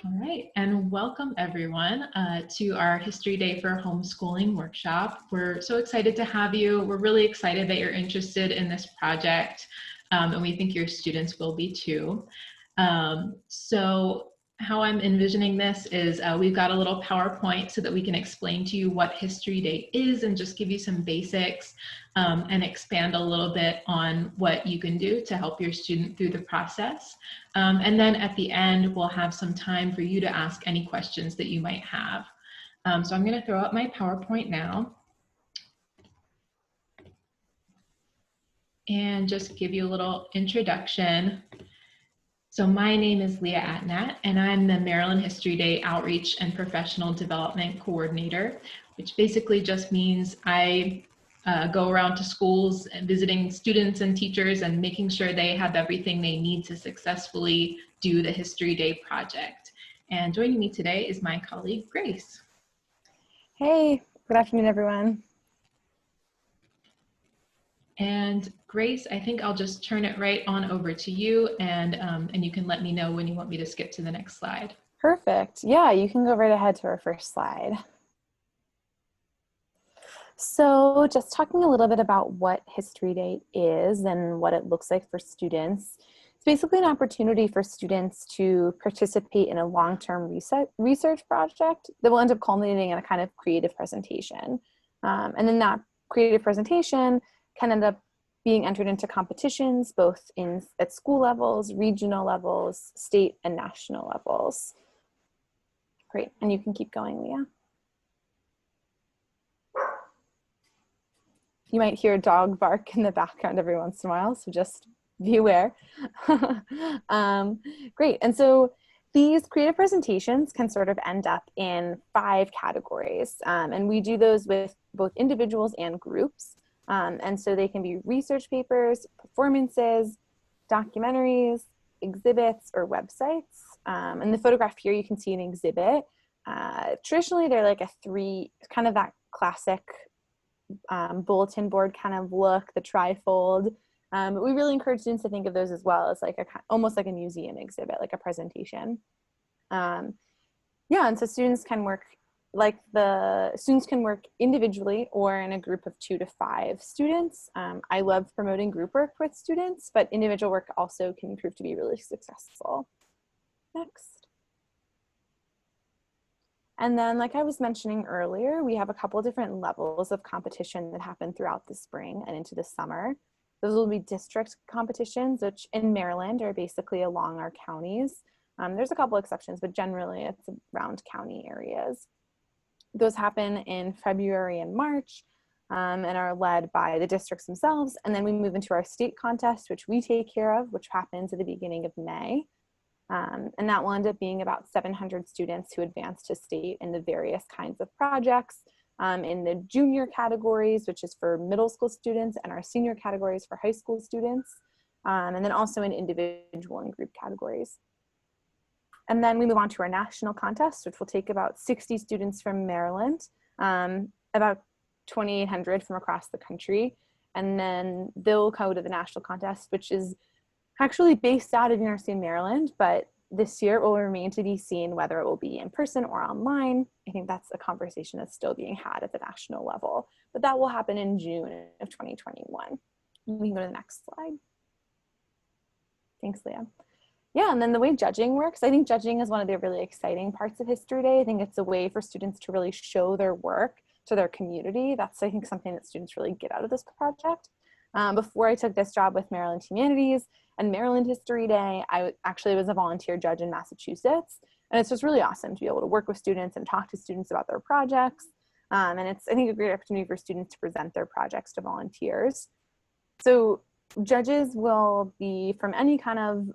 All right, and welcome everyone to our History Day for Homeschooling workshop. We're so excited to have you. We're really excited that you're interested in this project, and we think your students will be too. So how I'm envisioning this is we've got a little PowerPoint so that we can explain to you what History Day is and just give you some basics and expand a little bit on what you can do to help your student through the process. And then at the end, we'll have some time for you to ask any questions that you might have. So I'm going to throw up my PowerPoint now and just give you a little introduction. So my name is Leah Atnat, and I'm the Maryland History Day Outreach and Professional Development Coordinator, which basically just means I go around to schools and visiting students and teachers and making sure they have everything they need to successfully do the History Day project. And joining me today is my colleague, Grace. Hey, good afternoon, everyone. And Grace, I think I'll just turn it right on over to you, and you can let me know when you want me to skip to the next slide. Perfect. Yeah, you can go right ahead to our first slide. So just talking a little bit about what History Day is and what it looks like for students. It's basically an opportunity for students to participate in a long-term research project that will end up culminating in a kind of creative presentation. And then that creative presentation can end up being entered into competitions, both at school levels, regional levels, state and national levels. Great, and you can keep going, Leah. You might hear a dog bark in the background every once in a while, so just be aware. Great, and so these creative presentations can sort of end up in 5 categories, and we do those with both individuals and groups. And so they can be research papers, performances, documentaries, exhibits, or websites. In the photograph here, you can see an exhibit. Traditionally, they're like kind of that classic bulletin board kind of look, the trifold. But we really encourage students to think of those as well as like almost like a museum exhibit, like a presentation. Yeah, and so students can work individually or in a group of 2 to 5 students. I love promoting group work with students, but individual work also can prove to be really successful. Next. And then, like I was mentioning earlier, we have a couple of different levels of competition that happen throughout the spring and into the summer. Those will be district competitions, which in Maryland are basically along our counties. There's a couple exceptions, but generally it's around county areas. Those happen in February and March and are led by the districts themselves. And then we move into our state contest, which we take care of, which happens at the beginning of May. And that will end up being about 700 students who advance to state in the various kinds of projects in the junior categories, which is for middle school students, and our senior categories for high school students, and then also in individual and group categories. And then we move on to our national contest, which will take about 60 students from Maryland, about 2,800 from across the country. And then they'll go to the national contest, which is actually based out of University of Maryland, but this year it will remain to be seen whether it will be in person or online. I think that's a conversation that's still being had at the national level, but that will happen in June of 2021. We can go to the next slide. Thanks, Leah. Yeah, and then the way judging works, I think judging is one of the really exciting parts of History Day. I think it's a way for students to really show their work to their community. That's, I think, something that students really get out of this project. Before I took this job with Maryland Humanities and Maryland History Day, I actually was a volunteer judge in Massachusetts. And it's just really awesome to be able to work with students and talk to students about their projects. And it's, I think, a great opportunity for students to present their projects to volunteers. So judges will be from any kind of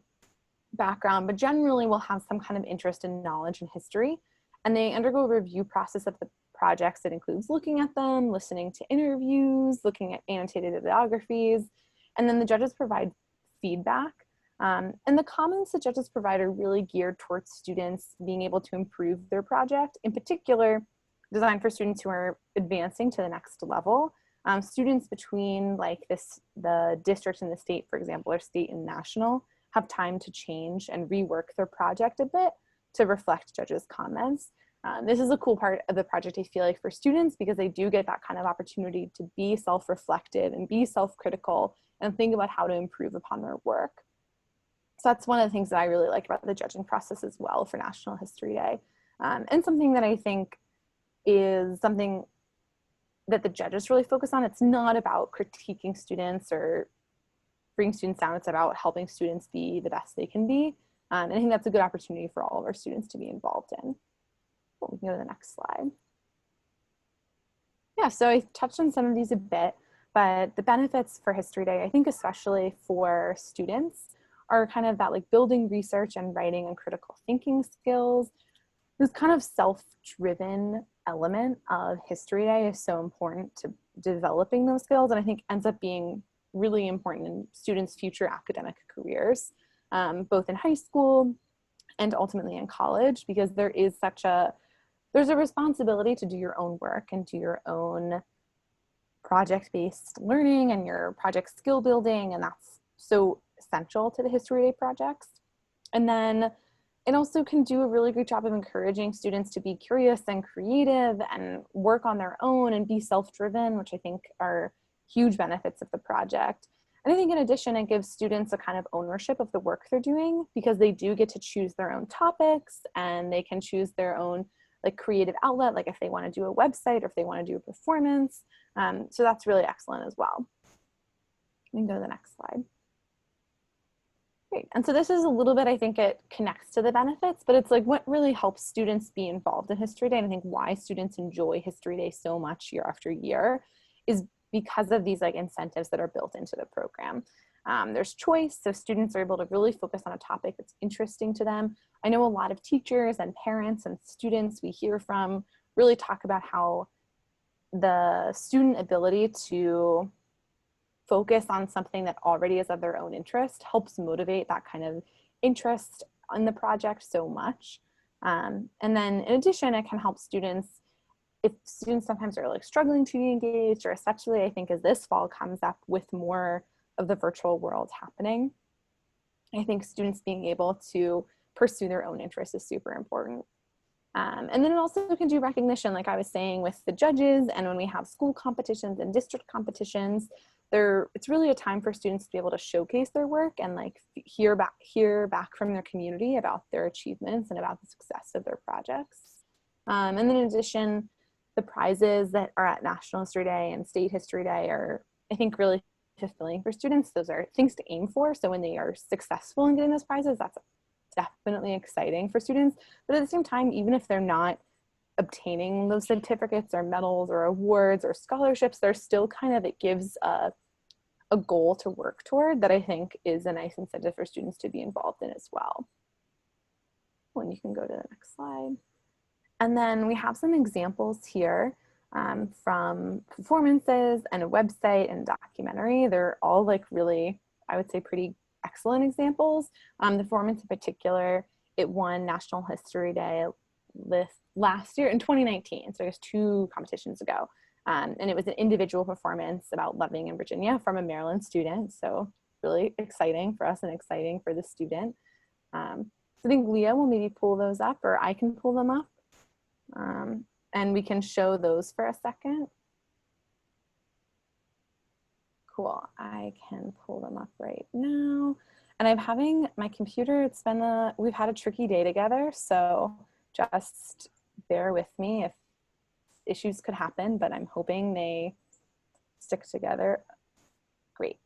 background, but generally will have some kind of interest in knowledge and history. And they undergo a review process of the projects that includes looking at them, listening to interviews, looking at annotated bibliographies, and then the judges provide feedback. And the comments the judges provide are really geared towards students being able to improve their project, in particular designed for students who are advancing to the next level. Students between like the district and the state, for example, or state and national, have time to change and rework their project a bit. to reflect judges' comments. This is a cool part of the project, I feel like, for students, because they do get that kind of opportunity to be self-reflective and be self-critical and think about how to improve upon their work. So that's one of the things that I really like about the judging process as well for National History Day. And something that I think is something that the judges really focus on. It's not about critiquing students or bringing students down. It's about helping students be the best they can be. And I think that's a good opportunity for all of our students to be involved in. We can go to the next slide. Yeah, so I touched on some of these a bit, but the benefits for History Day, I think especially for students, are kind of that like building research and writing and critical thinking skills. This kind of self-driven element of History Day is so important to developing those skills, and I think ends up being really important in students' future academic careers, both in high school and ultimately in college, because there's a responsibility to do your own work and do your own project-based learning and your project skill building, and that's so essential to the History Day projects. And then it also can do a really great job of encouraging students to be curious and creative and work on their own and be self-driven, which I think are huge benefits of the project. And I think in addition, it gives students a kind of ownership of the work they're doing, because they do get to choose their own topics and they can choose their own like creative outlet, like if they want to do a website or if they want to do a performance. So that's really excellent as well. We can go to the next slide. Great. And so this is a little bit, I think it connects to the benefits, but it's like what really helps students be involved in History Day, and I think why students enjoy History Day so much year after year is because of these like incentives that are built into the program. There's choice, so students are able to really focus on a topic that's interesting to them. I know a lot of teachers and parents and students we hear from really talk about how the student ability to focus on something that already is of their own interest helps motivate that kind of interest in the project so much. And then in addition, it can help students, if students sometimes are like struggling to be engaged, or especially I think as this fall comes up with more of the virtual world happening, I think students being able to pursue their own interests is super important. And then it also can do recognition, like I was saying, with the judges, and when we have school competitions and district competitions, it's really a time for students to be able to showcase their work and like hear back from their community about their achievements and about the success of their projects. And then in addition, the prizes that are at National History Day and State History Day are, I think, really fulfilling for students. Those are things to aim for. So when they are successful in getting those prizes, that's definitely exciting for students. But at the same time, even if they're not obtaining those certificates or medals or awards or scholarships, there's still kind of, it gives a goal to work toward that I think is a nice incentive for students to be involved in as well. When you can go to the next slide. And then we have some examples here from performances and a website and documentary. They're all like really, I would say, pretty excellent examples. The performance in particular, it won National History Day last year in 2019, so I guess 2 competitions ago. And it was an individual performance about living in Virginia from a Maryland student, so really exciting for us and exciting for the student. So I think Leah will maybe pull those up, or I can pull them up, and we can show those for a second. Cool, I can pull them up right now. And I'm having my computer, we've had a tricky day together, so just bear with me if issues could happen, but I'm hoping they stick together. Great.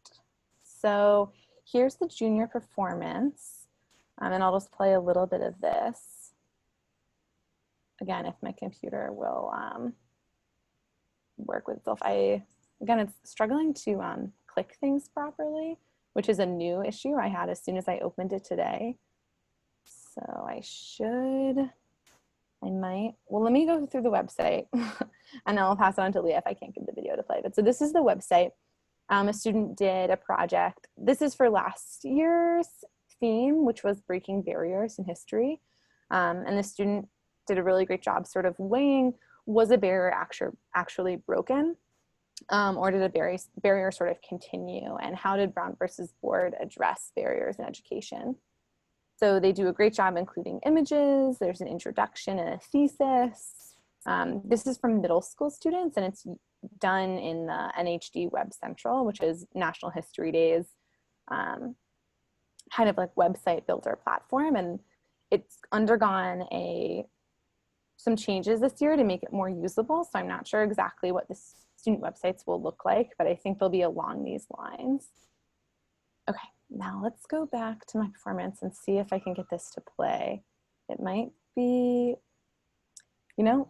So here's the junior performance, and I'll just play a little bit of this. Again, if my computer will work with itself. Again, it's struggling to click things properly, which is a new issue I had as soon as I opened it today. So well, let me go through the website and I'll pass it on to Leah if I can't get the video to play. But so this is the website. A student did a project. This is for last year's theme, which was breaking barriers in history. And the student did a really great job sort of weighing, was a barrier actually broken? Or did a barrier sort of continue? And how did Brown versus Board address barriers in education? So they do a great job including images. There's an introduction and a thesis. This is from middle school students, and it's done in the NHD Web Central, which is National History Days, kind of like website builder platform. And it's undergone some changes this year to make it more usable. So I'm not sure exactly what the student websites will look like, but I think they'll be along these lines. Okay, now let's go back to my performance and see if I can get this to play. It might be, you know,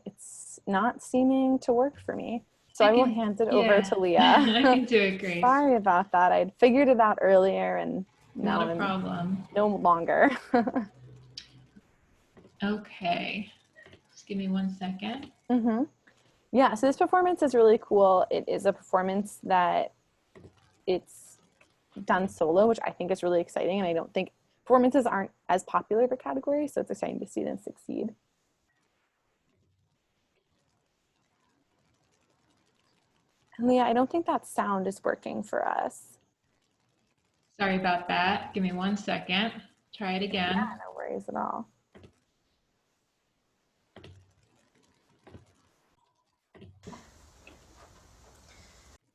it's not seeming to work for me. So I will hand it over to Leah. I can do it, Grace. Sorry about that. I'd figured it out earlier and now not a problem. No longer. Okay, just give me 1 second. Yeah, so this performance is really cool. It is a performance that it's done solo, which I think is really exciting. And I don't think performances aren't as popular of a category, so it's exciting to see them succeed. And Leah, I don't think that sound is working for us. Sorry about that. Give me 1 second. Try it again. Yeah, no worries at all.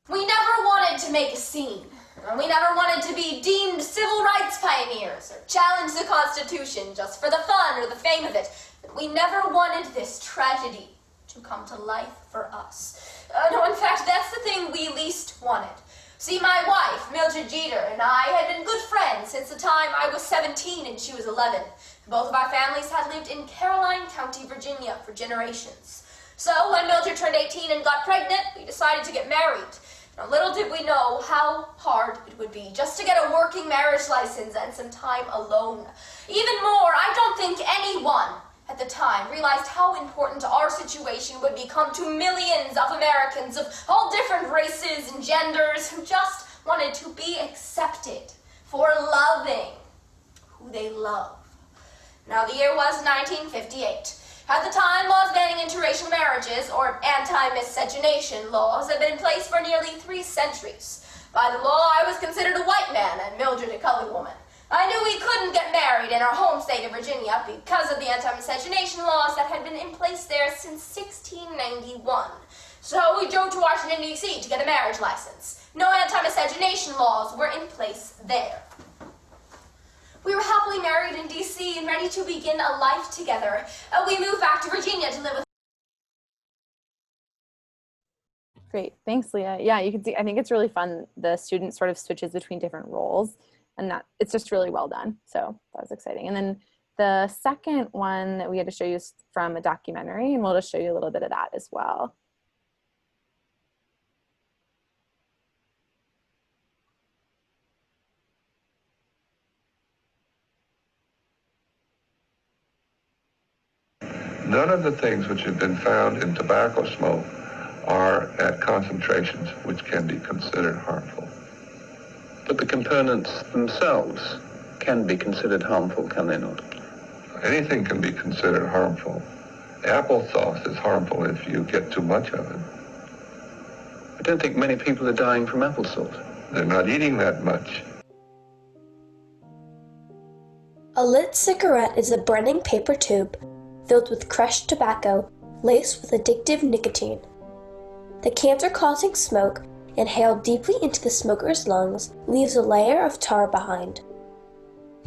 We never wanted to make a scene. We never wanted to be deemed civil rights pioneers or challenge the Constitution just for the fun or the fame of it. But we never wanted this tragedy to come to life for us. No, in fact, that's the thing we least wanted. See, my wife, Mildred Jeter, and I had been good friends since the time I was 17 and she was 11. Both of our families had lived in Caroline County, Virginia for generations. So when Mildred turned 18 and got pregnant, we decided to get married. Now, little did we know how hard it would be just to get a working marriage license and some time alone. Even more, I don't think anyone at the time realized how important our situation would become to millions of Americans of all different races and genders who just wanted to be accepted for loving who they love. Now, the year was 1958. At the time, laws banning interracial marriages, or anti-miscegenation laws, had been in place for nearly 3 centuries. By the law, I was considered a white man and Mildred a colored woman. I knew we couldn't get married in our home state of Virginia because of the anti-miscegenation laws that had been in place there since 1691. So we drove to Washington, D.C. to get a marriage license. No anti-miscegenation laws were in place there. We were happily married in D.C. and ready to begin a life together. We moved back to Virginia to live with. Great, thanks, Leah. Yeah, you can see, I think it's really fun. The student sort of switches between different roles, and that it's just really well done. So that was exciting. And then the second one that we had to show you is from a documentary, and we'll just show you a little bit of that as well. None of the things which have been found in tobacco smoke are at concentrations which can be considered harmful. But the components themselves can be considered harmful, can they not? Anything can be considered harmful. Applesauce is harmful if you get too much of it. I don't think many people are dying from apple salt. They're not eating that much. A lit cigarette is a burning paper tube filled with crushed tobacco laced with addictive nicotine. The cancer-causing smoke, inhaled deeply into the smoker's lungs, leaves a layer of tar behind.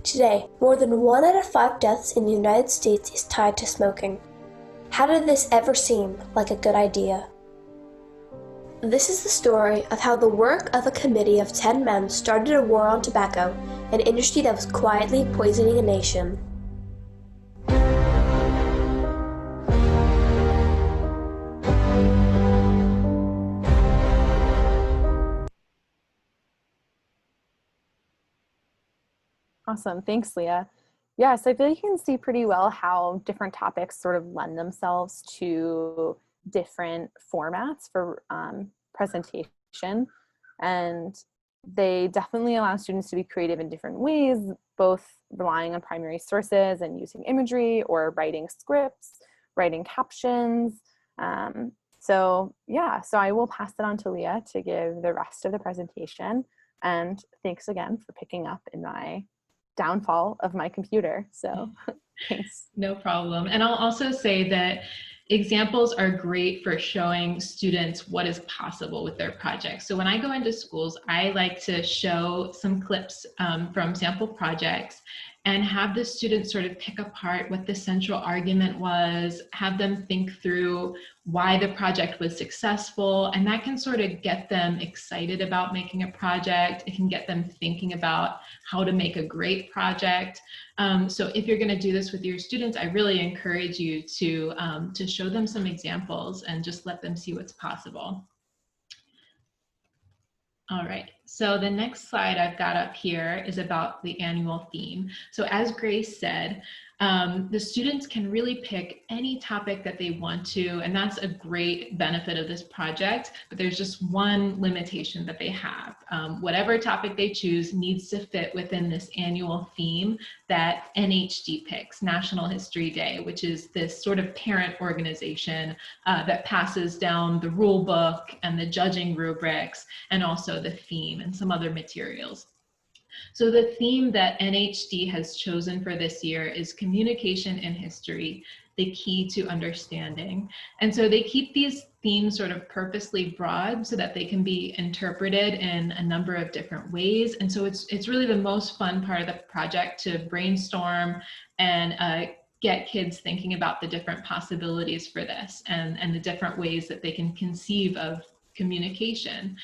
Today, more than 1 out of 5 deaths in the United States is tied to smoking. How did this ever seem like a good idea? This is the story of how the work of a committee of 10 men started a war on tobacco, an industry that was quietly poisoning a nation. Awesome, thanks, Leah. Yeah, so I feel like you can see pretty well how different topics sort of lend themselves to different formats for presentation. And they definitely allow students to be creative in different ways, both relying on primary sources and using imagery, or writing scripts, writing captions. So I will pass it on to Leah to give the rest of the presentation. And thanks again for picking up in my downfall of my computer. So thanks. No problem. And I'll also say that examples are great for showing students what is possible with their projects. So when I go into schools, I like to show some clips from sample projects and have the students sort of pick apart what the central argument was, have them think through why the project was successful, and that can sort of get them excited about making a project. It can get them thinking about how to make a great project. So if you're going to do this with your students, I really encourage you to show them some examples and just let them see what's possible. All right, so the next slide I've got up here is about the annual theme. So as Grace said, the students can really pick any topic that they want to, and that's a great benefit of this project, but there's just one limitation that they have. Whatever topic they choose needs to fit within this annual theme that NHD picks, National History Day, which is this sort of parent organization that passes down the rule book and the judging rubrics and also the theme and some other materials. So the theme that NHD has chosen for this year is communication in history, the key to understanding. And so they keep these themes sort of purposely broad so that they can be interpreted in a number of different ways. And so it's really the most fun part of the project to brainstorm and get kids thinking about the different possibilities for this and the different ways that they can conceive of communication.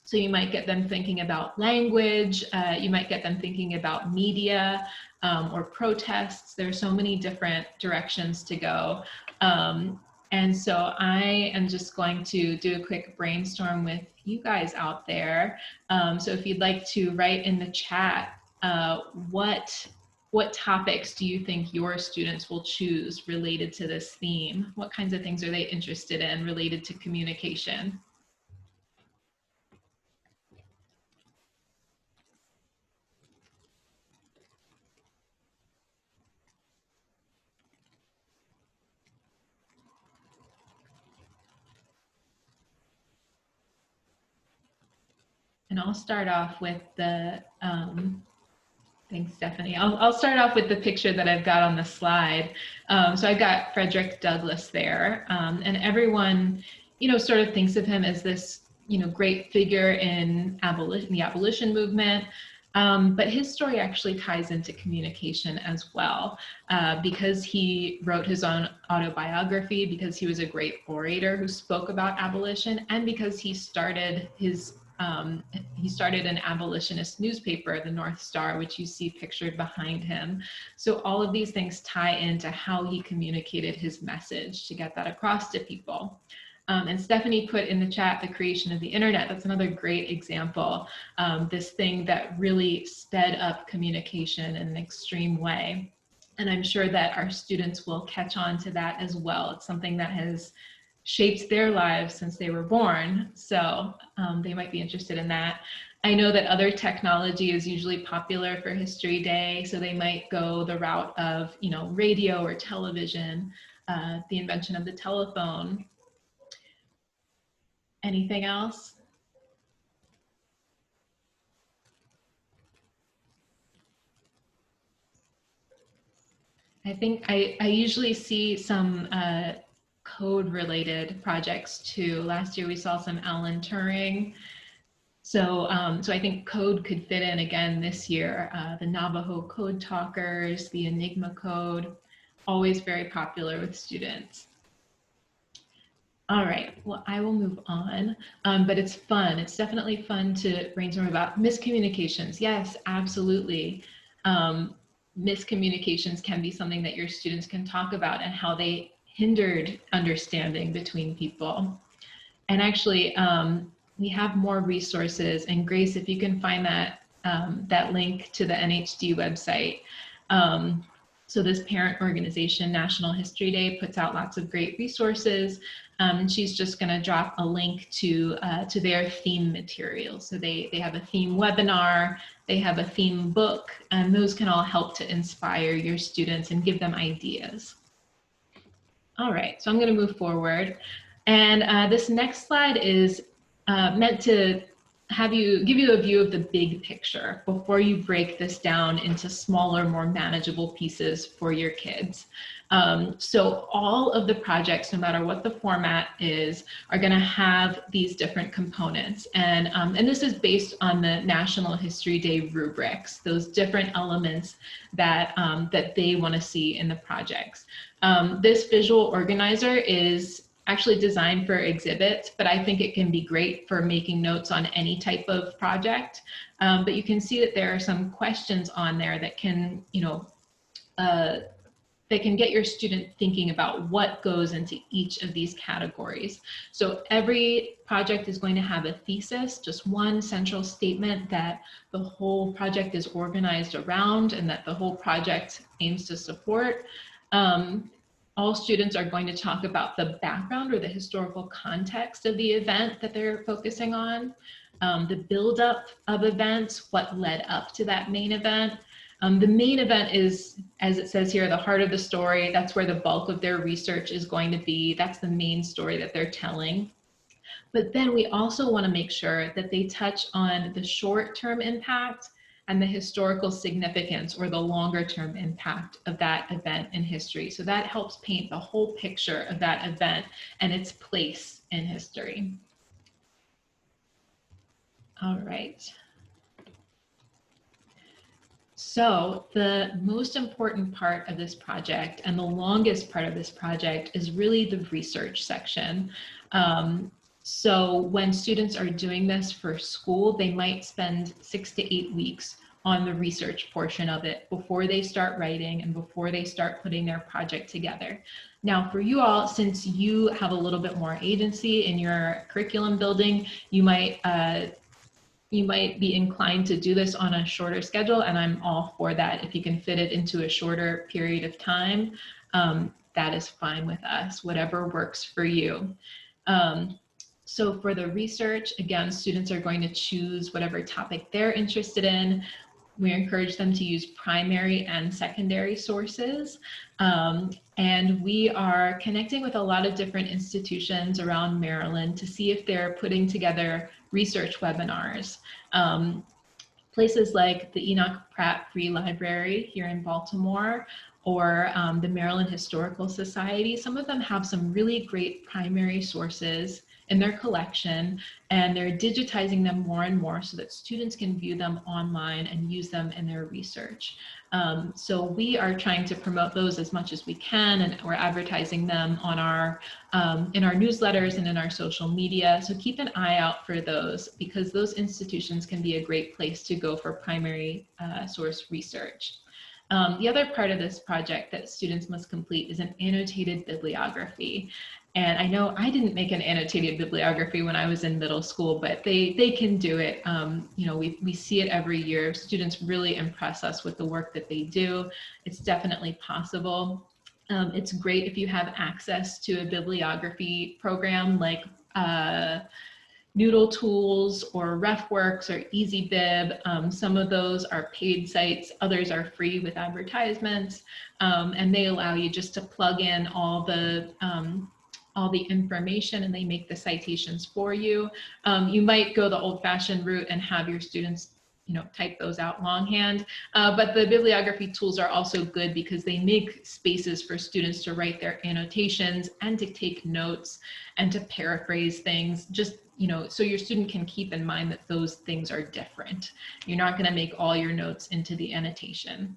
So you might get them thinking about language, you might get them thinking about media or protests. There are so many different directions to go. And so I am just going to do a quick brainstorm with you guys out there. So if you'd like to write in the chat, what topics do you think your students will choose related to this theme? What kinds of things are they interested in related to communication? And I'll start off with the, thanks Stephanie. I'll start off with the picture that I've got on the slide. So I've got Frederick Douglass there, and everyone, sort of thinks of him as this, great figure in the abolition movement. But his story actually ties into communication as well, because he wrote his own autobiography, because he was a great orator who spoke about abolition, and because he started an abolitionist newspaper, the North Star, which you see pictured behind him. So all of these things tie into how he communicated his message to get that across to people. And Stephanie put in the chat the creation of the internet. That's another great example. This thing that really sped up communication in an extreme way. And I'm sure that our students will catch on to that as well. It's something that has shaped their lives since they were born. So they might be interested in that. I know that other technology is usually popular for History Day. So they might go the route of, radio or television, the invention of the telephone. Anything else? I think I usually see some code related projects too. Last year we saw some Alan Turing. So I think code could fit in again this year. The Navajo Code Talkers, the Enigma Code, always very popular with students. All right, well, I will move on, but it's fun. It's definitely fun to brainstorm about miscommunications. Yes, absolutely. Miscommunications can be something that your students can talk about and how they hindered understanding between people. And actually, we have more resources. And Grace, if you can find that link to the NHD website. So this parent organization, National History Day, puts out lots of great resources. And she's just going to drop a link to their theme materials. So they have a theme webinar, they have a theme book, and those can all help to inspire your students and give them ideas. All right, so I'm going to move forward. And this next slide is meant to give you a view of the big picture before you break this down into smaller, more manageable pieces for your kids. So all of the projects, no matter what the format is, are going to have these different components. And this is based on the National History Day rubrics, those different elements that, that they want to see in the projects. This visual organizer is actually designed for exhibits, but I think it can be great for making notes on any type of project. But you can see that there are some questions on there that can, that can get your student thinking about what goes into each of these categories. So every project is going to have a thesis, just one central statement that the whole project is organized around and that the whole project aims to support. All students are going to talk about the background or the historical context of the event that they're focusing on, the buildup of events, what led up to that main event. The main event is, as it says here, the heart of the story. That's where the bulk of their research is going to be. That's the main story that they're telling. But then we also want to make sure that they touch on the short-term impact and the historical significance or the longer-term impact of that event in history. So that helps paint the whole picture of that event and its place in history. All right. So the most important part of this project and the longest part of this project is really the research section. So when students are doing this for school, they might spend 6 to 8 weeks on the research portion of it before they start writing and before they start putting their project together. Now for you all, since you have a little bit more agency in your curriculum building, you might be inclined to do this on a shorter schedule, and I'm all for that. If you can fit it into a shorter period of time, that is fine with us, whatever works for you. So for the research, again, students are going to choose whatever topic they're interested in. We encourage them to use primary and secondary sources. And we are connecting with a lot of different institutions around Maryland to see if they're putting together research webinars. Places like the Enoch Pratt Free Library here in Baltimore, or the Maryland Historical Society. Some of them have some really great primary sources in their collection, and they're digitizing them more and more so that students can view them online and use them in their research. So we are trying to promote those as much as we can, and we're advertising them on our in our newsletters and in our social media. So keep an eye out for those, because those institutions can be a great place to go for primary source research. The other part of this project that students must complete is an annotated bibliography. And I know I didn't make an annotated bibliography when I was in middle school, but they can do it. You know, we see it every year. Students really impress us with the work that they do. It's definitely possible. It's great if you have access to a bibliography program like Noodle Tools or RefWorks or EasyBib. Some of those are paid sites, others are free with advertisements, and they allow you just to plug in all the information, and they make the citations for you. You might go the old-fashioned route and have your students, you know, type those out longhand, but the bibliography tools are also good because they make spaces for students to write their annotations and to take notes and to paraphrase things, just, you know, so your student can keep in mind that those things are different. You're not going to make all your notes into the annotation.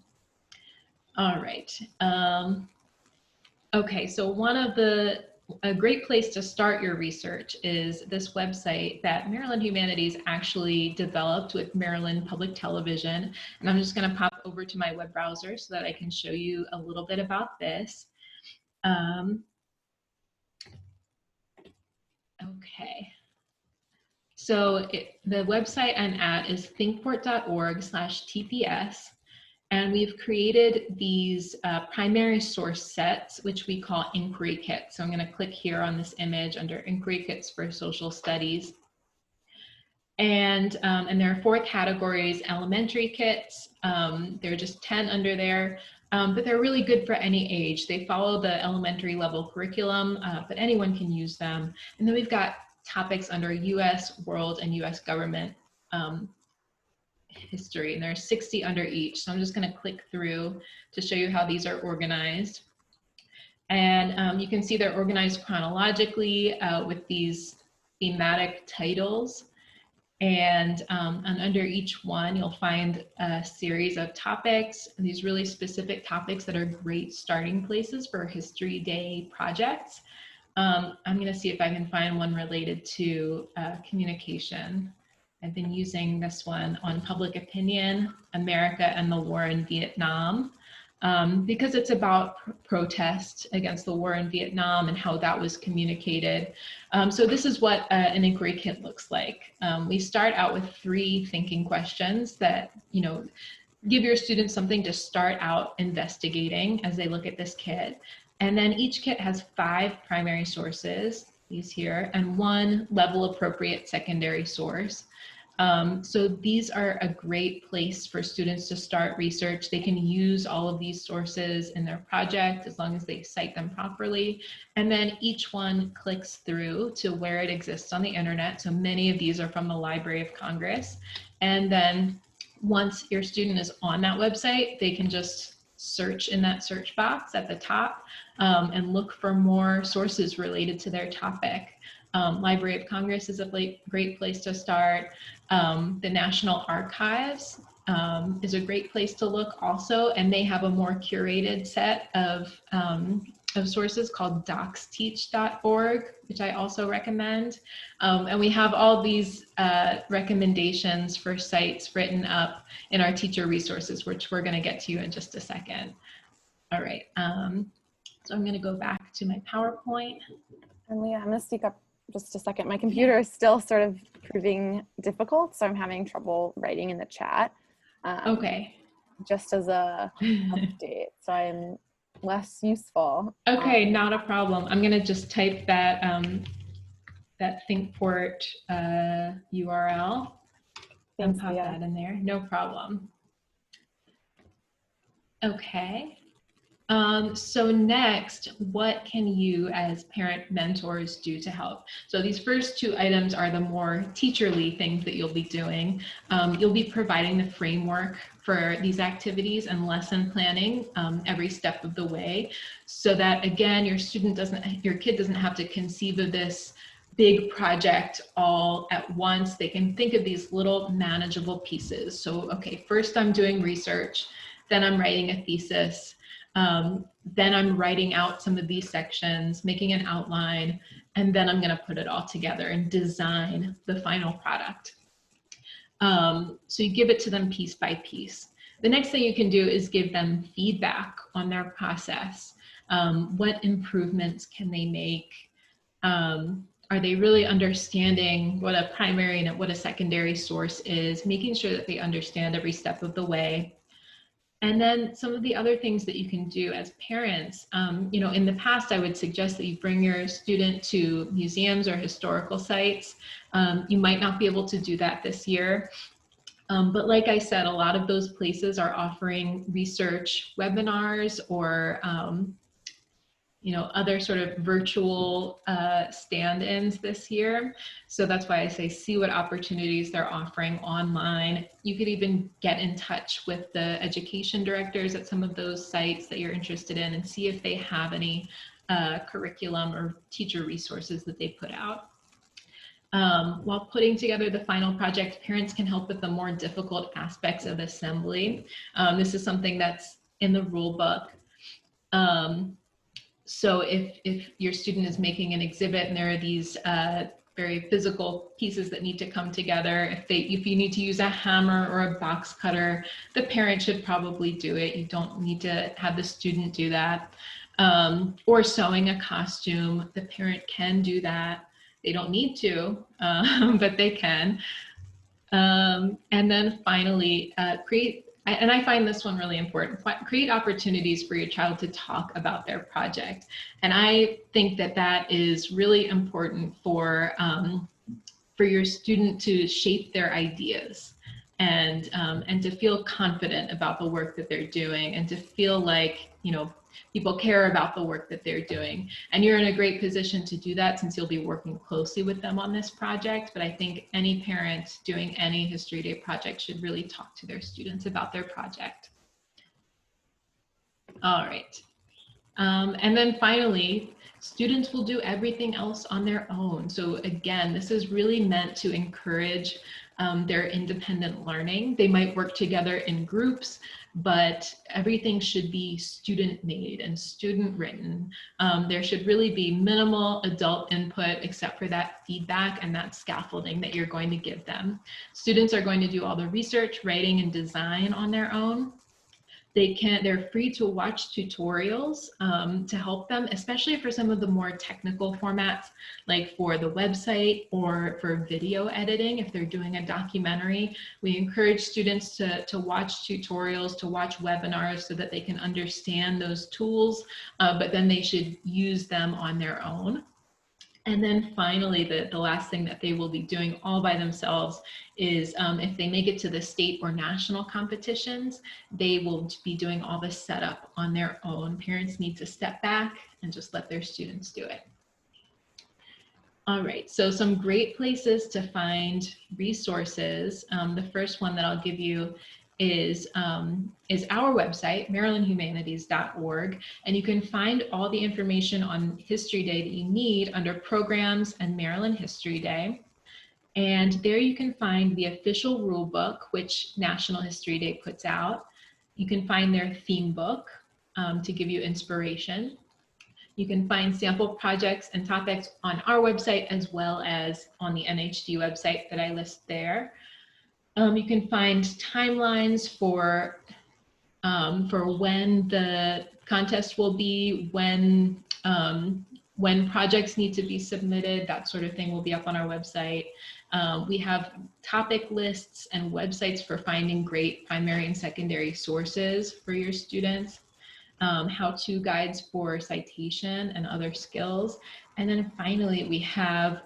All right. Okay, so a great place to start your research is this website that Maryland Humanities actually developed with Maryland Public Television. And I'm just going to pop over to my web browser so that I can show you a little bit about this. Okay. So the website I'm at is thinkport.org/TPS. And we've created these primary source sets, which we call inquiry kits. So I'm going to click here on this image under inquiry kits for social studies. And there are 4 categories: elementary kits. There are just 10 under there, but they're really good for any age. They follow the elementary level curriculum, but anyone can use them. And then we've got topics under US, world, and US government history, and there's 60 under each. So I'm just going to click through to show you how these are organized. And you can see they're organized chronologically with these thematic titles. And under each one, you'll find a series of topics, these really specific topics that are great starting places for History Day projects. I'm going to see if I can find one related to communication. I've been using this one on public opinion, America and the war in Vietnam, because it's about protest against the war in Vietnam and how that was communicated. So this is what an inquiry kit looks like. We start out with 3 thinking questions that, give your students something to start out investigating as they look at this kit. And then each kit has 5 primary sources, these here, and 1 level appropriate secondary source. So these are a great place for students to start research. They can use all of these sources in their project as long as they cite them properly. And then each one clicks through to where it exists on the internet. So many of these are from the Library of Congress. And then once your student is on that website, they can just search in that search box at the top and look for more sources related to their topic. Library of Congress is a great place to start. The National Archives is a great place to look also, and they have a more curated set of sources called docsteach.org, which I also recommend. And we have all these recommendations for sites written up in our teacher resources, which we're going to get to in just a second. All right, so I'm going to go back to my PowerPoint. And Leah, I'm going to speak up just a second. My computer is still sort of proving difficult, so I'm having trouble writing in the chat. Okay. Just as a update, so I'm less useful. Okay, not a problem. I'm going to just type that that ThinkPort URL and pop that in there. No problem. Okay. So next, what can you as parent mentors do to help? So these first 2 items are the more teacherly things that you'll be doing. You'll be providing the framework for these activities and lesson planning every step of the way, so that again, your kid doesn't have to conceive of this big project all at once. They can think of these little manageable pieces. So, okay, first I'm doing research, then I'm writing a thesis, then I'm writing out some of these sections, making an outline, and then I'm going to put it all together and design the final product. So you give it to them piece by piece. The next thing you can do is give them feedback on their process. What improvements can they make? Are they really understanding what a primary and what a secondary source is? Making sure that they understand every step of the way. And then some of the other things that you can do as parents, in the past, I would suggest that you bring your student to museums or historical sites. You might not be able to do that this year. But like I said, a lot of those places are offering research webinars or other sort of virtual stand-ins this year. So that's why I say see what opportunities they're offering online. You could even get in touch with the education directors at some of those sites that you're interested in and see if they have any curriculum or teacher resources that they put out. While putting together the final project, parents can help with the more difficult aspects of assembly. This is something that's in the rule book. So if your student is making an exhibit and there are these very physical pieces that need to come together, if you need to use a hammer or a box cutter, the parent should probably do it. You don't need to have the student do that. Or sewing a costume, the parent can do that. They don't need to, but they can. And then finally, and I find this one really important, create opportunities for your child to talk about their project. And I think that that is really important for your student to shape their ideas and to feel confident about the work that they're doing and to feel like, people care about the work that they're doing. And you're in a great position to do that since you'll be working closely with them on this project. But I think any parent doing any History Day project should really talk to their students about their project. All right. And then finally, students will do everything else on their own. So again, this is really meant to encourage their independent learning. They might work together in groups, but everything should be student made and student written. There should really be minimal adult input except for that feedback and that scaffolding that you're going to give them. Students are going to do all the research, writing, and design on their own. They're free to watch tutorials to help them, especially for some of the more technical formats, like for the website or for video editing. If they're doing a documentary, we encourage students to watch tutorials, to watch webinars so that they can understand those tools, but then they should use them on their own. And then finally, the last thing that they will be doing all by themselves is if they make it to the state or national competitions, they will be doing all the setup on their own. Parents need to step back and just let their students do it. All right, so some great places to find resources. The first one that I'll give you is our website, marylandhumanities.org, and you can find all the information on History Day that you need under Programs and Maryland History Day. And there you can find the official rule book, which National History Day puts out. You can find their theme book to give you inspiration. You can find sample projects and topics on our website as well as on the NHD website that I list there. You can find timelines for when the contest will be, when projects need to be submitted, that sort of thing will be up on our website. We have topic lists and websites for finding great primary and secondary sources for your students, how-to guides for citation and other skills. And then finally, we have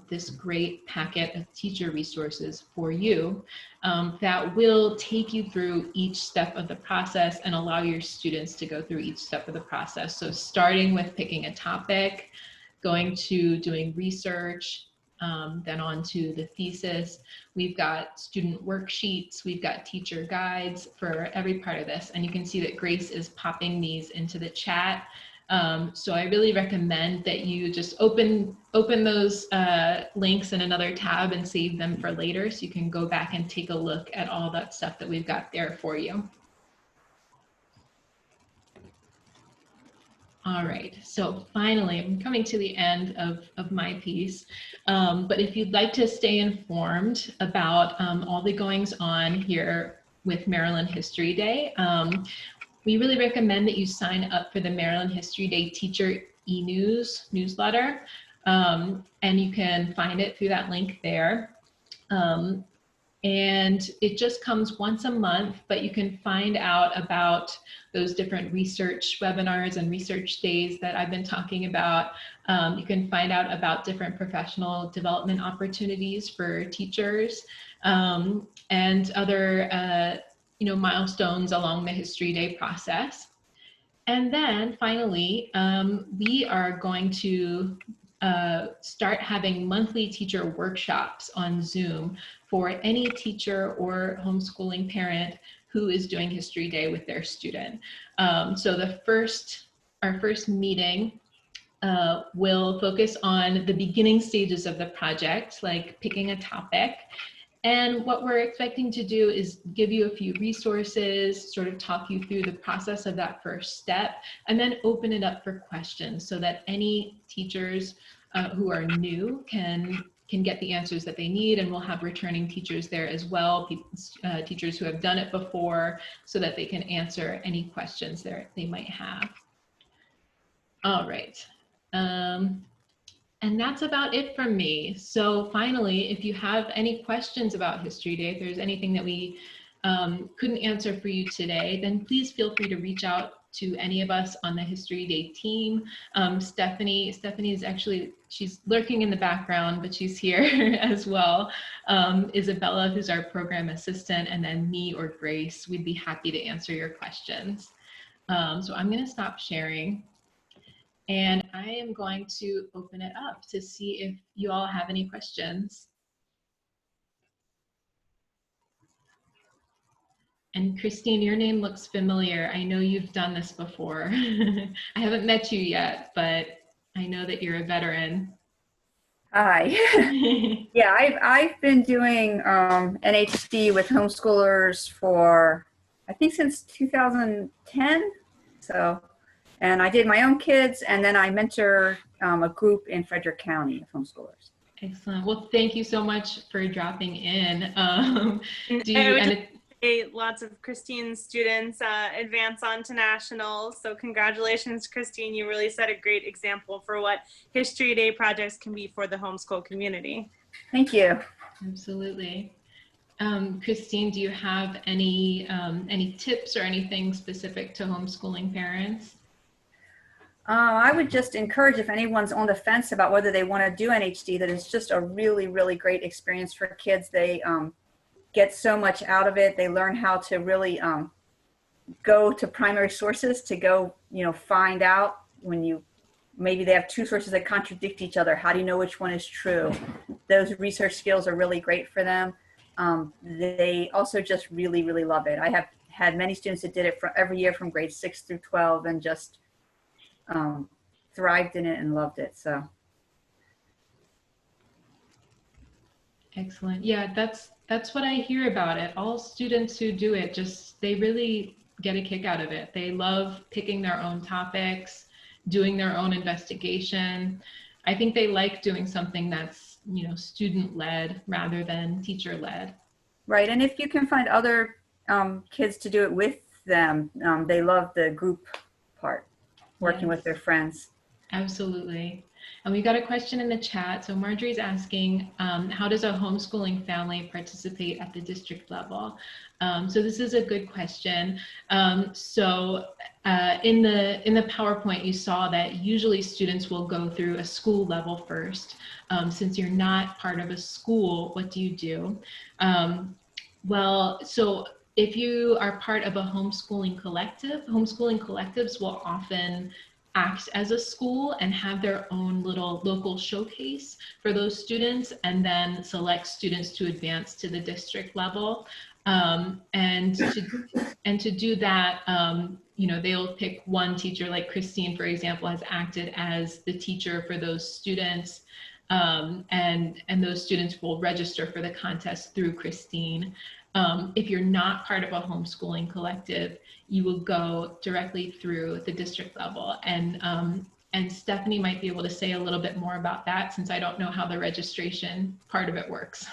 this great packet of teacher resources for you that will take you through each step of the process and allow your students to go through each step of the process. So starting with picking a topic, going to doing research, then on to the thesis. We've got student worksheets, we've got teacher guides for every part of this. And you can see that Grace is popping these into the chat. So I really recommend that you just open those links in another tab and save them for later, so you can go back and take a look at all that stuff that we've got there for you. All right, so finally, I'm coming to the end of my piece, but if you'd like to stay informed about all the goings on here with Maryland History Day, we really recommend that you sign up for the Maryland History Day Teacher newsletter, and you can find it through that link there. And it just comes once a month, but you can find out about those different research webinars and research days that I've been talking about. You can find out about different professional development opportunities for teachers and other milestones along the History Day process. And then finally, we are going to start having monthly teacher workshops on Zoom for any teacher or homeschooling parent who is doing History Day with their student. So our first meeting will focus on the beginning stages of the project, like picking a topic. And what we're expecting to do is give you a few resources, sort of talk you through the process of that first step, and then open it up for questions so that any teachers who are new can get the answers that they need, and we'll have returning teachers there as well, teachers who have done it before, so that they can answer any questions they might have. All right. And that's about it from me. So finally, if you have any questions about History Day, if there's anything that we couldn't answer for you today, then please feel free to reach out to any of us on the History Day team. Stephanie is actually, she's lurking in the background, but she's here as well. Isabella, who's our program assistant, and then me or Grace, we'd be happy to answer your questions. So I'm going to stop sharing. And I am going to open it up to see if you all have any questions. And Christine, your name looks familiar. I know you've done this before. I haven't met you yet, but I know that you're a veteran. Hi. Yeah, I've been doing NHD with homeschoolers for I think since 2010. So, and I did my own kids, and then I mentor a group in Frederick County of homeschoolers. Excellent. Well, thank you so much for dropping in. Lots of Christine's students advance on to nationals. So congratulations, Christine. You really set a great example for what History Day projects can be for the homeschool community. Thank you. Absolutely. Christine, do you have any tips or anything specific to homeschooling parents? I would just encourage, if anyone's on the fence about whether they want to do NHD, that it's just a really, really great experience for kids. They get so much out of it. They learn how to really go to primary sources to go, find out when maybe they have two sources that contradict each other. How do you know which one is true? Those research skills are really great for them. They also just really, really love it. I have had many students that did it for every year from grade 6 through 12 and just thrived in it and loved it. So. Excellent. Yeah, that's what I hear about it. All students who do it, they really get a kick out of it. They love picking their own topics, doing their own investigation. I think they like doing something that's, student-led rather than teacher-led. Right, and if you can find other kids to do it with them, they love the group part, working with their friends. Absolutely. And we got a question in the chat. So Marjorie's asking, how does a homeschooling family participate at the district level? So this is a good question. In the PowerPoint, you saw that usually students will go through a school level first. Since you're not part of a school, what do you do? So if you are part of a homeschooling collective, homeschooling collectives will often act as a school and have their own little local showcase for those students, and then select students to advance to the district level. And to do that, they'll pick one teacher, like Christine, for example, has acted as the teacher for those students. And those students will register for the contest through Christine. If you're not part of a homeschooling collective, you will go directly through the district level. And Stephanie might be able to say a little bit more about that, since I don't know how the registration part of it works.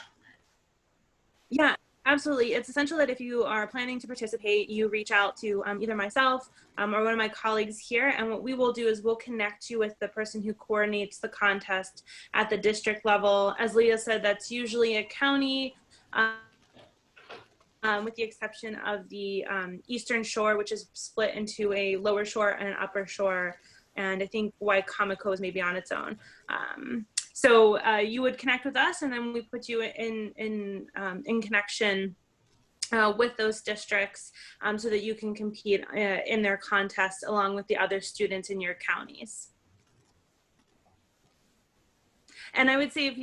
Yeah, absolutely. It's essential that if you are planning to participate, you reach out to either myself or one of my colleagues here. And what we will do is we'll connect you with the person who coordinates the contest at the district level. As Leah said, that's usually a county, with the exception of the Eastern Shore, which is split into a lower shore and an upper shore. And I think Waikamaco is maybe on its own. So you would connect with us, and then we put you in connection with those districts so that you can compete in their contests along with the other students in your counties. And I would say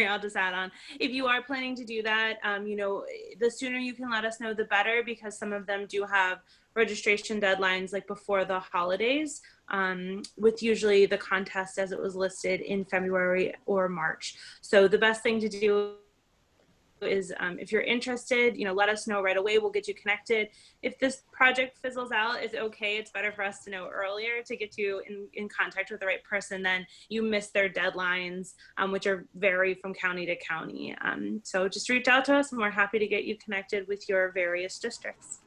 I'll just add on, if you are planning to do that, the sooner you can let us know, the better, because some of them do have registration deadlines like before the holidays, with usually the contest as it was listed in February or March. So the best thing to do is if you're interested, let us know right away. We'll get you connected. If this project fizzles out, it's okay. It's better for us to know earlier to get you in contact with the right person. Then you miss their deadlines, which are vary from county to county. So just reach out to us, and we're happy to get you connected with your various districts.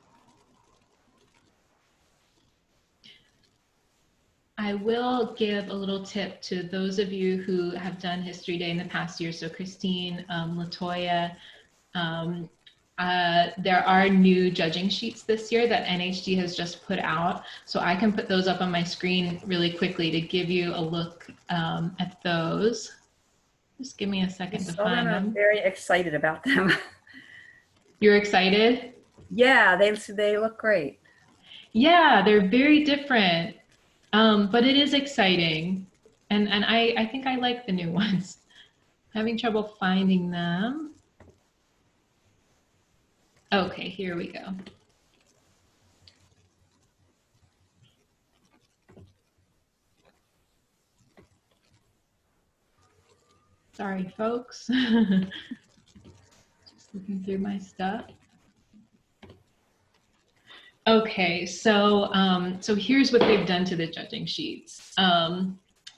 I will give a little tip to those of you who have done History Day in the past year. So Christine, Latoya, there are new judging sheets this year that NHG has just put out. So I can put those up on my screen really quickly to give you a look at those. Just give me a second to find them. I'm very excited about them. You're excited? Yeah, they look great. Yeah, they're very different, but it is exciting. And I think I like the new ones. Having trouble finding them. Okay, here we go. Sorry, folks. Just looking through my stuff. Okay, so so here's what they've done to the judging sheets.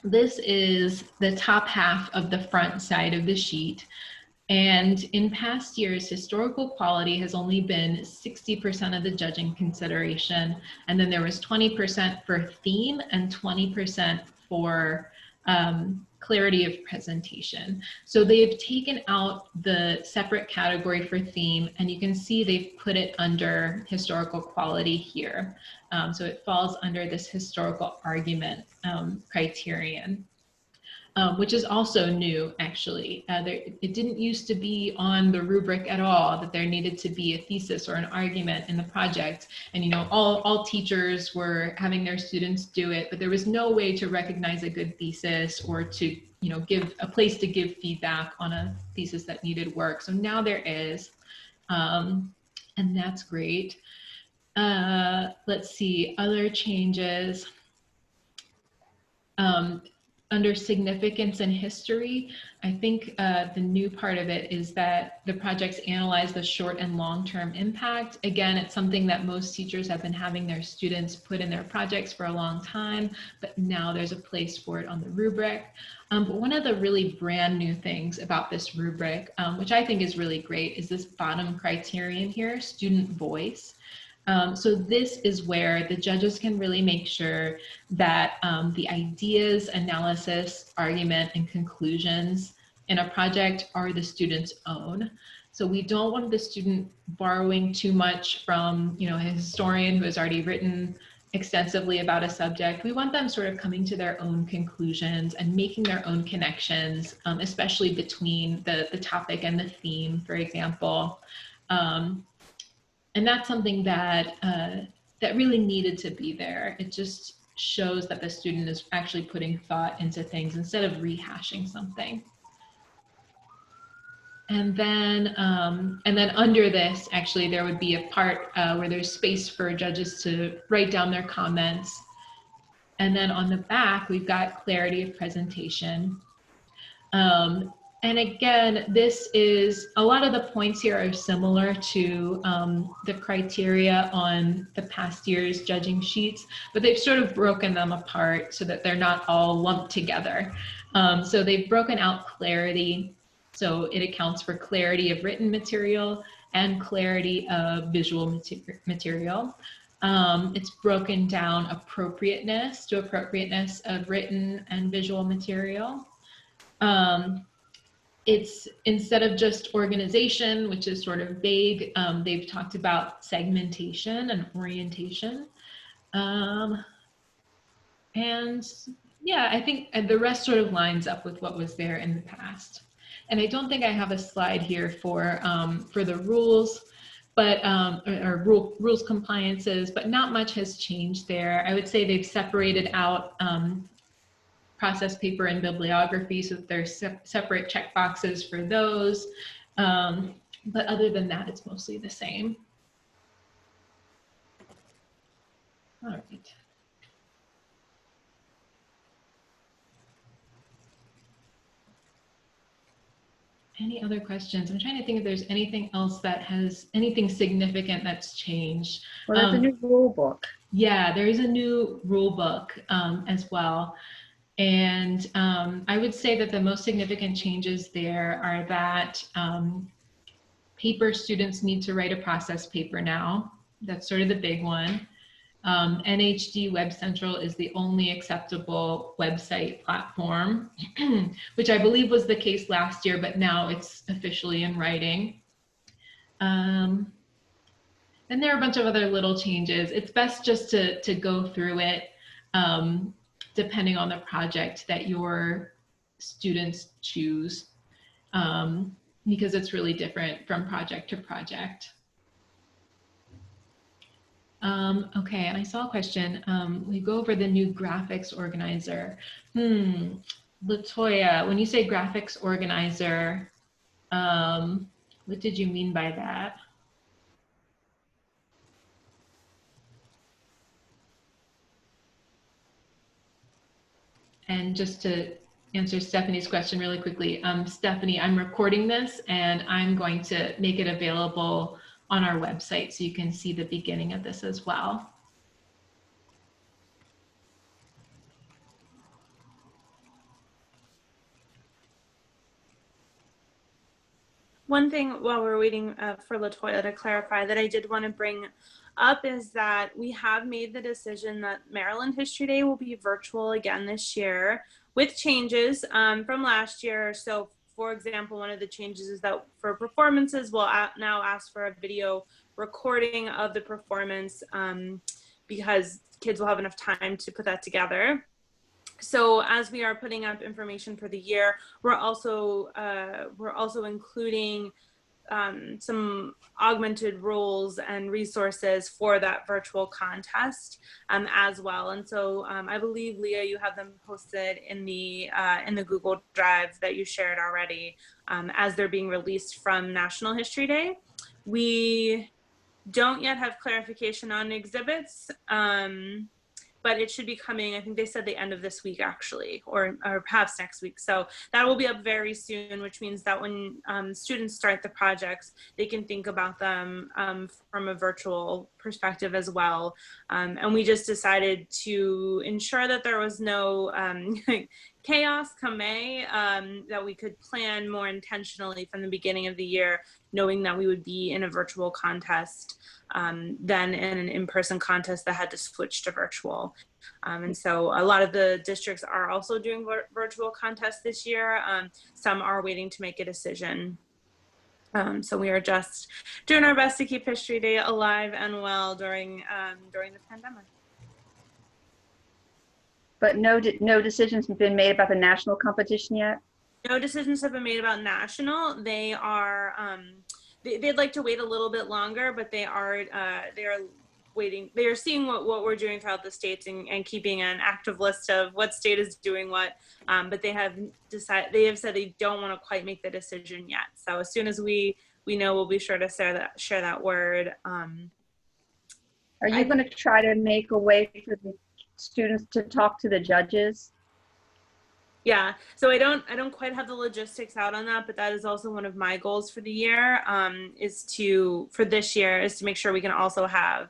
This is the top half of the front side of the sheet. And in past years, historical quality has only been 60% of the judging consideration. And then there was 20% for theme and 20% for clarity of presentation. So they've taken out the separate category for theme, and you can see they've put it under historical quality here. So it falls under this historical argument criterion. Which is also new, actually. It didn't used to be on the rubric at all that there needed to be a thesis or an argument in the project. And you know, all teachers were having their students do it, but there was no way to recognize a good thesis or to, you know, give a place to give feedback on a thesis that needed work. So now there is, and that's great. Let's see, other changes. Under significance and history, I think the new part of it is that the projects analyze the short and long-term impact. Again, it's something that most teachers have been having their students put in their projects for a long time, but now there's a place for it on the rubric. But one of the really brand new things about this rubric, which I think is really great, is this bottom criterion here, student voice. So this is where the judges can really make sure that the ideas, analysis, argument, and conclusions in a project are the student's own. So we don't want the student borrowing too much from, you know, a historian who has already written extensively about a subject. We want them sort of coming to their own conclusions and making their own connections, especially between the topic and the theme, for example. And that's something that that really needed to be there. It just shows that the student is actually putting thought into things instead of rehashing something. And then under this, actually, there would be a part where there's space for judges to write down their comments. And then on the back, we've got clarity of presentation. And again, this is, a lot of the points here are similar to the criteria on the past year's judging sheets, but they've sort of broken them apart so that they're not all lumped together. So they've broken out clarity. So it accounts for clarity of written material and clarity of visual material. It's broken down appropriateness to appropriateness of written and visual material. It's, instead of just organization, which is sort of vague, they've talked about segmentation and orientation. And yeah, I think the rest sort of lines up with what was there in the past. And I don't think I have a slide here for the rules, but or rules compliances, but not much has changed there. I would say they've separated out process paper and bibliography, so that there's separate checkboxes for those. But other than that, it's mostly the same. All right. Any other questions? I'm trying to think if there's anything else that has, anything significant that's changed. Well, there's a new rule book. Yeah, there is a new rule book as well. And I would say that the most significant changes there are that paper students need to write a process paper now. That's sort of the big one. NHD Web Central is the only acceptable website platform, which I believe was the case last year, but now it's officially in writing. Then there are a bunch of other little changes. It's best just to go through it depending on the project that your students choose, because it's really different from project to project. Okay, and I saw a question. We go over the new graphics organizer. Latoya, when you say graphics organizer, what did you mean by that? And just to answer Stephanie's question really quickly, Stephanie, I'm recording this and I'm going to make it available on our website so you can see the beginning of this as well. One thing while we're waiting for Latoya to clarify that I did want to bring up is that we have made the decision that Maryland History Day will be virtual again this year with changes from last year. So for example, one of the changes is that for performances, we'll now ask for a video recording of the performance because kids will have enough time to put that together. So as we are putting up information for the year, we're also including some augmented rules and resources for that virtual contest as well. And so I believe, Leah, you have them posted in the Google Drive that you shared already as they're being released from National History Day. We don't yet have clarification on exhibits. But it should be coming, I think they said the end of this week actually, or perhaps next week. So that will be up very soon, which means that when students start the projects, they can think about them from a virtual perspective as well. And we just decided to ensure that there was no chaos come May, that we could plan more intentionally from the beginning of the year, knowing that we would be in a virtual contest than in an in-person contest that had to switch to virtual. And so a lot of the districts are also doing virtual contests this year. Some are waiting to make a decision. So we are just doing our best to keep History Day alive and well during the pandemic. But no decisions have been made about the national competition yet? No decisions have been made about national. They are, they'd like to wait a little bit longer, but they are waiting. They are seeing what we're doing throughout the states and keeping an active list of what state is doing what. But they have said they don't want to quite make the decision yet. So as soon as we know, we'll be sure to share that word. Are you going to try to make a way for the students to talk to the judges? Yeah, so I don't quite have the logistics out on that, but that is also one of my goals for the year, is to make sure we can also have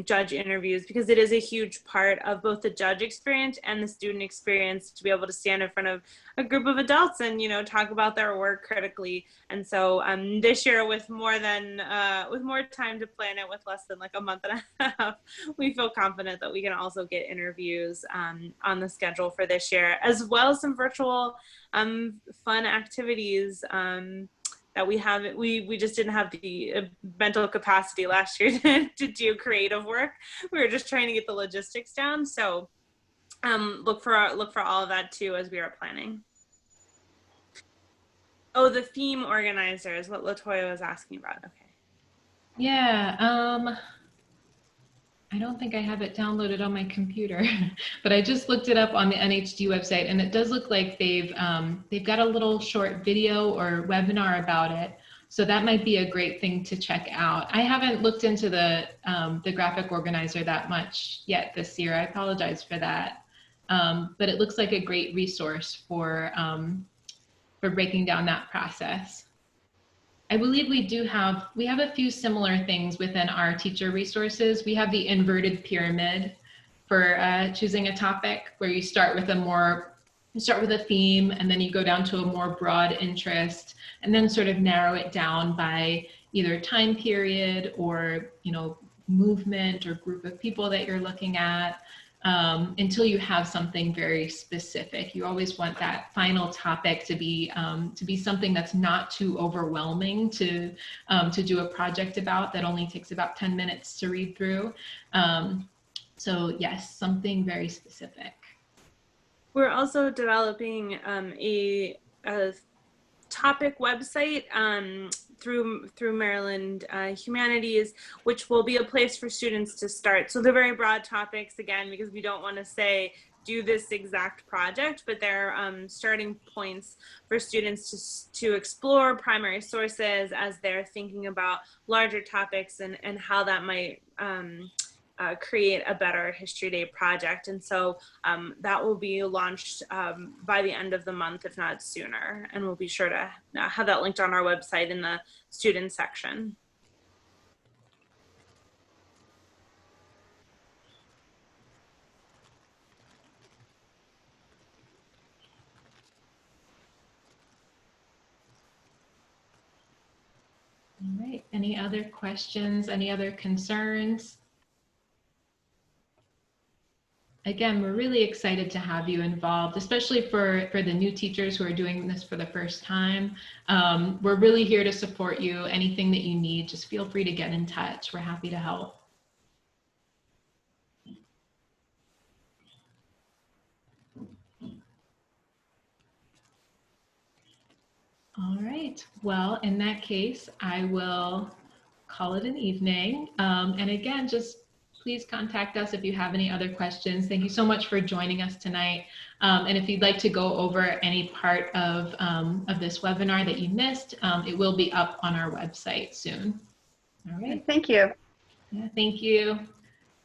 judge interviews, because it is a huge part of both the judge experience and the student experience to be able to stand in front of a group of adults and, you know, talk about their work critically. And so this year, with more time to plan it, with less than like a month and a half, we feel confident that we can also get interviews on the schedule for this year, as well as some virtual fun activities that we just didn't have the mental capacity last year to do creative work. We were just trying to get the logistics down. So look for all of that too as we are planning. Oh, the theme organizer is what Latoya was asking about. Okay. Yeah, I don't think I have it downloaded on my computer, but I just looked it up on the NHD website, and it does look like they've got a little short video or webinar about it. So that might be a great thing to check out. I haven't looked into the graphic organizer that much yet this year. I apologize for that, but it looks like a great resource for breaking down that process. I believe we have a few similar things within our teacher resources. We have the inverted pyramid for choosing a topic, where you start with a theme, and then you go down to a more broad interest, and then sort of narrow it down by either time period or, you know, movement or group of people that you're looking at, until you have something very specific. You always want that final topic to be something that's not too overwhelming to do a project about, that only takes about 10 minutes to read through. So yes, something very specific. We're also developing a topic website through Maryland Humanities, which will be a place for students to start. So they're very broad topics, again, because we don't want to say do this exact project, but they're starting points for students to explore primary sources as they're thinking about larger topics and how that might create a better History Day project. And so that will be launched by the end of the month, if not sooner. And we'll be sure to have that linked on our website in the student section. All right, any other questions, any other concerns? Again, we're really excited to have you involved, especially for the new teachers who are doing this for the first time. We're really here to support you. Anything that you need, just feel free to get in touch. We're happy to help. All right, well, in that case, I will call it an evening. And again, just please contact us if you have any other questions. Thank you so much for joining us tonight. And if you'd like to go over any part of this webinar that you missed, it will be up on our website soon. All right. Thank you. Yeah, thank you.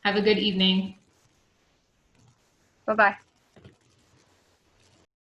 Have a good evening. Bye-bye.